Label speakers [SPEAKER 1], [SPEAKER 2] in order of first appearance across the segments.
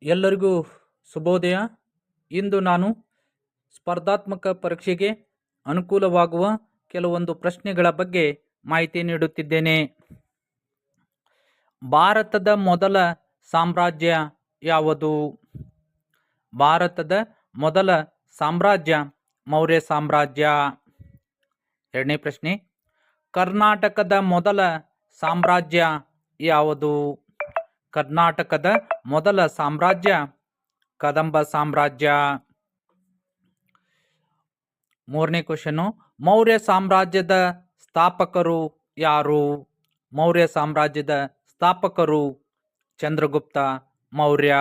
[SPEAKER 1] ಎಲ್ಲರಿಗೂ ಶುಭೋದಯ. ಇಂದು ನಾನು ಸ್ಪರ್ಧಾತ್ಮಕ ಪರೀಕ್ಷೆಗೆ ಅನುಕೂಲವಾಗುವ ಕೆಲವೊಂದು ಪ್ರಶ್ನೆಗಳ ಬಗ್ಗೆ ಮಾಹಿತಿ ನೀಡುತ್ತಿದ್ದೇನೆ. ಭಾರತದ ಮೊದಲ ಸಾಮ್ರಾಜ್ಯ ಯಾವುದು? ಭಾರತದ ಮೊದಲ ಸಾಮ್ರಾಜ್ಯ ಮೌರ್ಯ ಸಾಮ್ರಾಜ್ಯ. ಎರಡನೇ ಪ್ರಶ್ನೆ, ಕರ್ನಾಟಕದ ಮೊದಲ ಸಾಮ್ರಾಜ್ಯ ಯಾವುದು? ಕರ್ನಾಟಕದ ಮೊದಲ ಸಾಮ್ರಾಜ್ಯ ಕದಂಬ ಸಾಮ್ರಾಜ್ಯ. ಮೂರನೇ ಕ್ವಶನು, ಮೌರ್ಯ ಸಾಮ್ರಾಜ್ಯದ ಸ್ಥಾಪಕರು ಯಾರು? ಮೌರ್ಯ ಸಾಮ್ರಾಜ್ಯದ ಸ್ಥಾಪಕರು ಚಂದ್ರಗುಪ್ತ ಮೌರ್ಯ.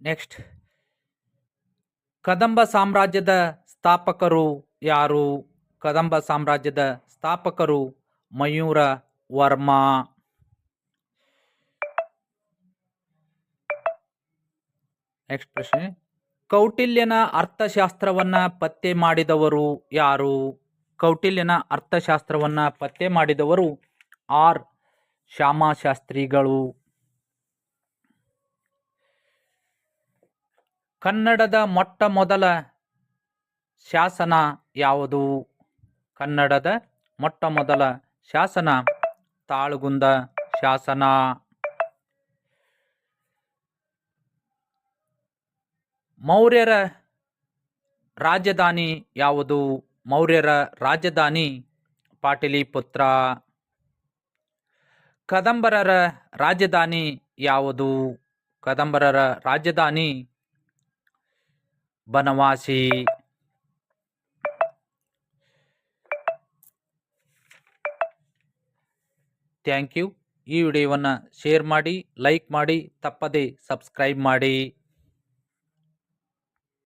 [SPEAKER 1] ನೆಕ್ಸ್ಟ್, ಕದಂಬ ಸಾಮ್ರಾಜ್ಯದ ಸ್ಥಾಪಕರು ಯಾರು? ಕದಂಬ ಸಾಮ್ರಾಜ್ಯದ ಸ್ಥಾಪಕರು ಮಯೂರ ವರ್ಮ. ನೆಕ್ಸ್ಟ್ ಪ್ರಶ್ನೆ, ಕೌಟಿಲ್ಯನ ಅರ್ಥಶಾಸ್ತ್ರವನ್ನ ಪತ್ತೆ ಮಾಡಿದವರು ಯಾರು? ಕೌಟಿಲ್ಯನ ಅರ್ಥಶಾಸ್ತ್ರವನ್ನ ಪತ್ತೆ ಮಾಡಿದವರು ಆರ್ ಶ್ಯಾಮಶಾಸ್ತ್ರಿಗಳು. ಕನ್ನಡದ ಮೊಟ್ಟ ಮೊದಲ ಶಾಸನ ಯಾವುದು? ಕನ್ನಡದ ಮೊಟ್ಟ ಮೊದಲ ಶಾಸನ ತಾಳಗುಂದ ಶಾಸನ. ಮೌರ್ಯರ ರಾಜಧಾನಿ ಯಾವುದು? ಮೌರ್ಯರ ರಾಜಧಾನಿ ಪಾಟಲಿಪುತ್ರ. ಕದಂಬರರ ರಾಜಧಾನಿ ಯಾವುದು? ಕದಂಬರರ ರಾಜಧಾನಿ ಬನವಾಸಿ. Thank you. ಈ ವಿಡಿಯೋವನ್ನು ಶೇರ್ ಮಾಡಿ, ಲೈಕ್ ಮಾಡಿ, ತಪ್ಪದೇ ಸಬ್ಸ್ಕ್ರೈಬ್ ಮಾಡಿ.